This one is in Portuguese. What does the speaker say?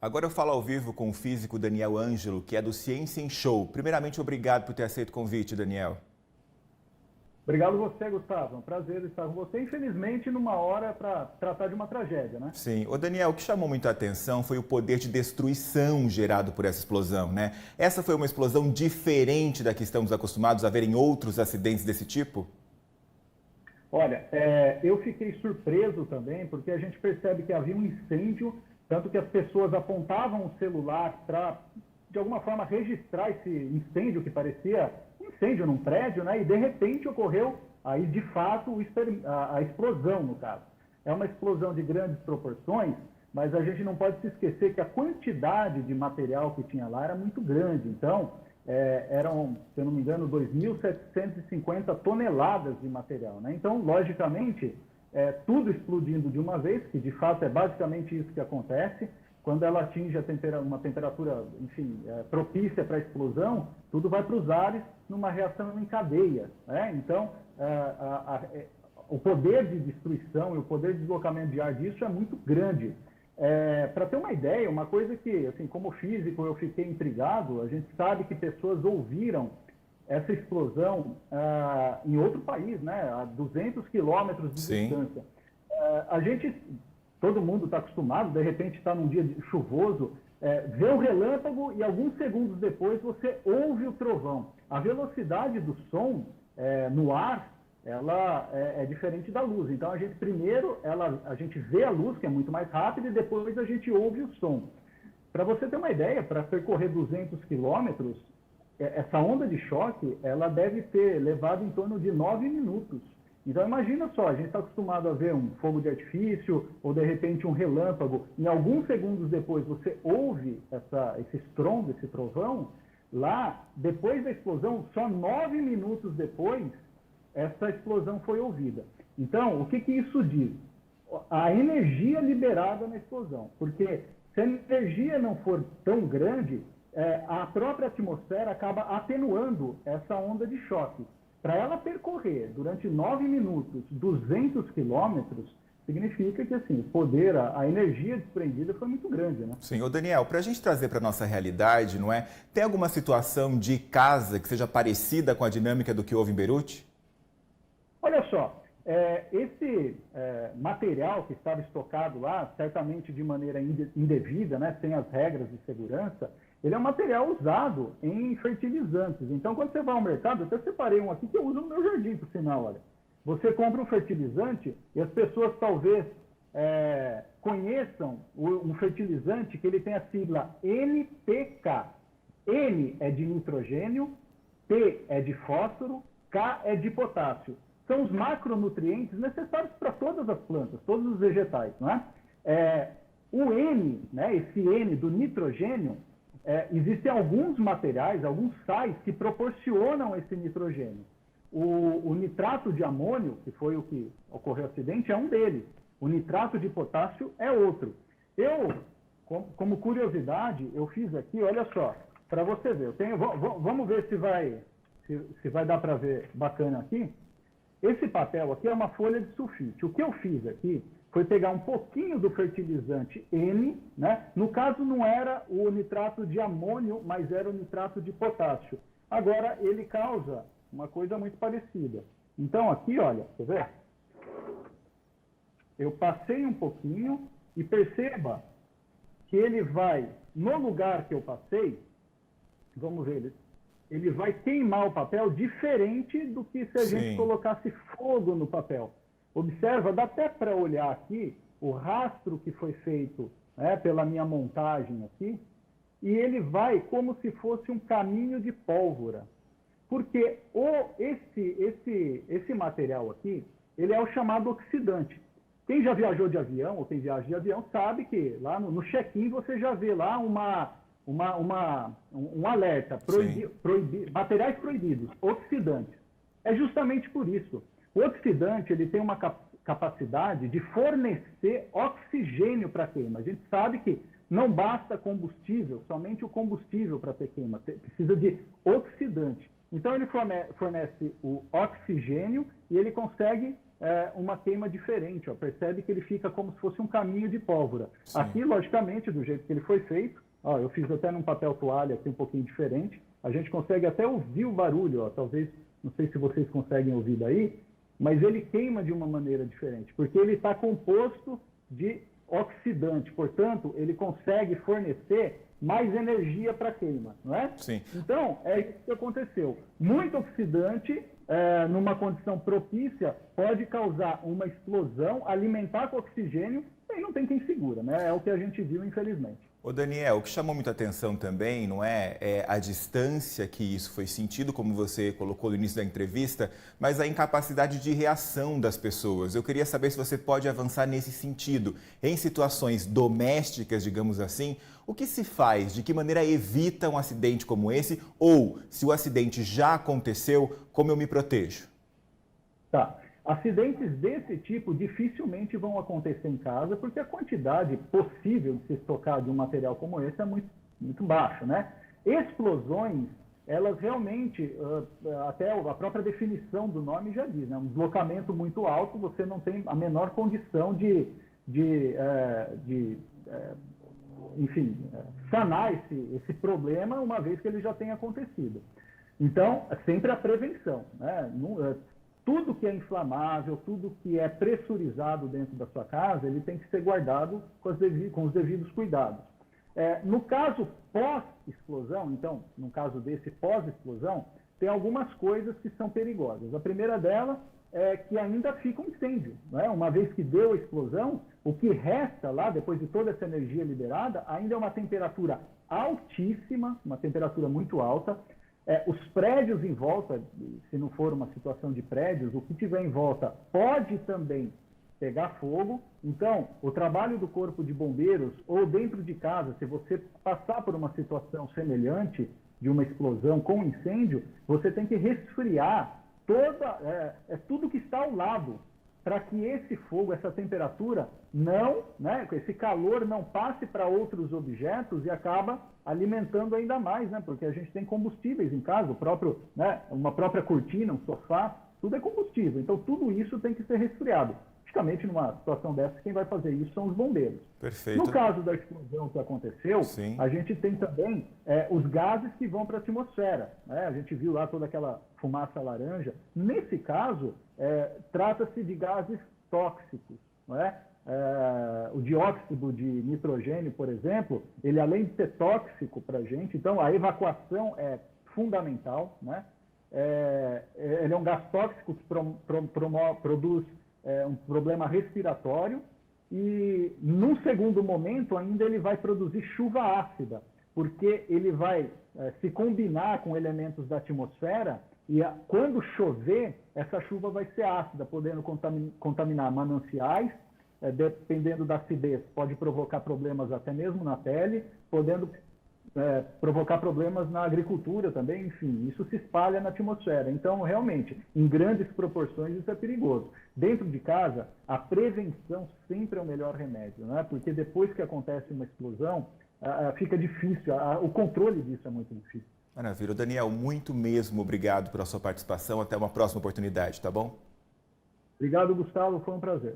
Agora eu falo ao vivo com o físico Daniel Ângelo, que é do Ciência em Show. Primeiramente, obrigado por ter aceito o convite, Daniel. Obrigado você, Gustavo. É um prazer estar com você. Infelizmente, numa hora para tratar de uma tragédia, né? Sim. Ô Daniel, o que chamou muita atenção foi o poder de destruição gerado por essa explosão, né? Essa foi uma explosão diferente da que estamos acostumados a ver em outros acidentes desse tipo? Olha, eu fiquei surpreso também, porque a gente percebe que havia um incêndio, tanto que as pessoas apontavam o celular para, de alguma forma, registrar esse incêndio que parecia um incêndio num prédio, né? E de repente ocorreu aí, de fato, a explosão, no caso. É uma explosão de grandes proporções, mas a gente não pode se esquecer que a quantidade de material que tinha lá era muito grande. Então, eram, se eu não me engano, 2.750 toneladas de material, né? Então, logicamente, tudo explodindo de uma vez, que de fato é basicamente isso que acontece. Quando ela atinge uma temperatura, enfim, propícia para a explosão, tudo vai para os ares numa reação em cadeia, né? Então, o poder de destruição e o poder de deslocamento de ar disso é muito grande. Para ter uma ideia, uma coisa que, assim, como físico, eu fiquei intrigado, a gente sabe que pessoas ouviram essa explosão em outro país, né, a 200 quilômetros de Sim. distância. Todo mundo está acostumado, de repente está num dia chuvoso, vê o relâmpago e alguns segundos depois você ouve o trovão. A velocidade do som no ar, ela é diferente da luz. Então, a gente vê a luz, que é muito mais rápida, e depois a gente ouve o som. Para você ter uma ideia, para percorrer 200 quilômetros, essa onda de choque, ela deve ter levado em torno de 9 minutos. Então, imagina só, a gente está acostumado a ver um fogo de artifício ou, de repente, um relâmpago. Em alguns segundos depois, você ouve esse estrondo, esse trovão. Lá, depois da explosão, só 9 minutos depois, essa explosão foi ouvida. Então, o que isso diz? A energia liberada na explosão. Porque se a energia não for tão grande, a própria atmosfera acaba atenuando essa onda de choque. Para ela percorrer durante 9 minutos 200 quilômetros, significa que assim, o poder, a energia desprendida foi muito grande, né? Sim. Ô Daniel, para a gente trazer para a nossa realidade, não é? Tem alguma situação de casa que seja parecida com a dinâmica do que houve em Beirute? Olha só, esse material que estava estocado lá, certamente de maneira indevida, né, sem as regras de segurança, ele é um material usado em fertilizantes. Então, quando você vai ao mercado, eu até separei um aqui que eu uso no meu jardim, por sinal, olha. Você compra um fertilizante e as pessoas talvez conheçam um fertilizante que ele tem a sigla NPK. N é de nitrogênio, P é de fósforo, K é de potássio. São os macronutrientes necessários para todas as plantas, todos os vegetais, não é? O N, né, esse N do nitrogênio, existem alguns materiais, alguns sais que proporcionam esse nitrogênio. O nitrato de amônio, que foi o que ocorreu o acidente, é um deles. O nitrato de potássio é outro. Eu, como curiosidade, eu fiz aqui, olha só, para você ver. Vamos ver se vai dar para ver bacana aqui. Esse papel aqui é uma folha de sulfite. O que eu fiz aqui foi pegar um pouquinho do fertilizante N, né? No caso não era o nitrato de amônio, mas era o nitrato de potássio. Agora, ele causa uma coisa muito parecida. Então, aqui, olha, quer ver? Eu passei um pouquinho e perceba que ele vai, no lugar que eu passei, vamos ver, ele vai queimar o papel diferente do que se a gente colocasse fogo no papel. Observa, dá até para olhar aqui o rastro que foi feito, né, pela minha montagem aqui, e ele vai como se fosse um caminho de pólvora. Porque esse material aqui, ele é o chamado oxidante. Quem já viajou de avião, ou quem viaja de avião, sabe que lá no check-in você já vê lá um alerta, materiais proibidos, oxidantes. É justamente por isso. O oxidante ele tem uma capacidade de fornecer oxigênio para a queima. A gente sabe que não basta combustível, somente o combustível para ter queima, precisa de oxidante. Então ele fornece o oxigênio e ele consegue uma queima diferente, ó. Percebe que ele fica como se fosse um caminho de pólvora. Sim. Aqui, logicamente, do jeito que ele foi feito, ó, eu fiz até num papel toalha aqui um pouquinho diferente, a gente consegue até ouvir o barulho, ó, talvez, não sei se vocês conseguem ouvir daí, mas ele queima de uma maneira diferente, porque ele está composto de oxidante, portanto, ele consegue fornecer mais energia para a queima, não é? Sim. Então, é isso que aconteceu. Muito oxidante, numa condição propícia, pode causar uma explosão, alimentar com oxigênio, e não tem quem segura, né? É o que a gente viu, infelizmente. Ô Daniel, o que chamou muita atenção também, não é a distância que isso foi sentido, como você colocou no início da entrevista, mas a incapacidade de reação das pessoas. Eu queria saber se você pode avançar nesse sentido. Em situações domésticas, digamos assim, o que se faz? De que maneira evita um acidente como esse? Ou, se o acidente já aconteceu, como eu me protejo? Tá. Acidentes desse tipo dificilmente vão acontecer em casa, porque a quantidade possível de se estocar de um material como esse é muito, muito baixa, né? Explosões, elas realmente, até a própria definição do nome já diz, né? Um deslocamento muito alto, você não tem a menor condição de enfim, sanar esse problema uma vez que ele já tenha acontecido. Então, sempre a prevenção, né? Tudo que é inflamável, tudo que é pressurizado dentro da sua casa, ele tem que ser guardado com os devidos cuidados. No caso pós-explosão, então, no caso desse pós-explosão, tem algumas coisas que são perigosas. A primeira delas é que ainda fica um incêndio, né? Uma vez que deu a explosão, o que resta lá, depois de toda essa energia liberada, ainda é uma temperatura altíssima, uma temperatura muito alta. Os prédios em volta, se não for uma situação de prédios, o que tiver em volta pode também pegar fogo. Então, o trabalho do Corpo de Bombeiros, ou dentro de casa, se você passar por uma situação semelhante de uma explosão com incêndio, você tem que resfriar tudo que está ao lado, para que esse fogo, essa temperatura, esse calor não passe para outros objetos e acaba alimentando ainda mais, né? Porque a gente tem combustíveis em casa, uma própria cortina, um sofá, tudo é combustível. Então, tudo isso tem que ser resfriado. Praticamente, numa situação dessa, quem vai fazer isso são os bombeiros. Perfeito. No caso da explosão que aconteceu, sim, a gente tem também os gases que vão para a atmosfera, né? A gente viu lá toda aquela fumaça laranja. Nesse caso, trata-se de gases tóxicos, não é? O dióxido de nitrogênio, por exemplo, ele além de ser tóxico para a gente, então a evacuação é fundamental, né? Ele é um gás tóxico que produz um problema respiratório e, num segundo momento, ainda ele vai produzir chuva ácida, porque ele vai se combinar com elementos da atmosfera e, quando chover, essa chuva vai ser ácida, podendo contaminar mananciais, dependendo da acidez, pode provocar problemas até mesmo na pele, podendo provocar problemas na agricultura também, enfim, isso se espalha na atmosfera. Então, realmente, em grandes proporções, isso é perigoso. Dentro de casa, a prevenção sempre é o melhor remédio, né? Porque depois que acontece uma explosão, fica difícil, o controle disso é muito difícil. Maravilha. Daniel, muito mesmo obrigado pela sua participação. Até uma próxima oportunidade, tá bom? Obrigado, Gustavo, foi um prazer.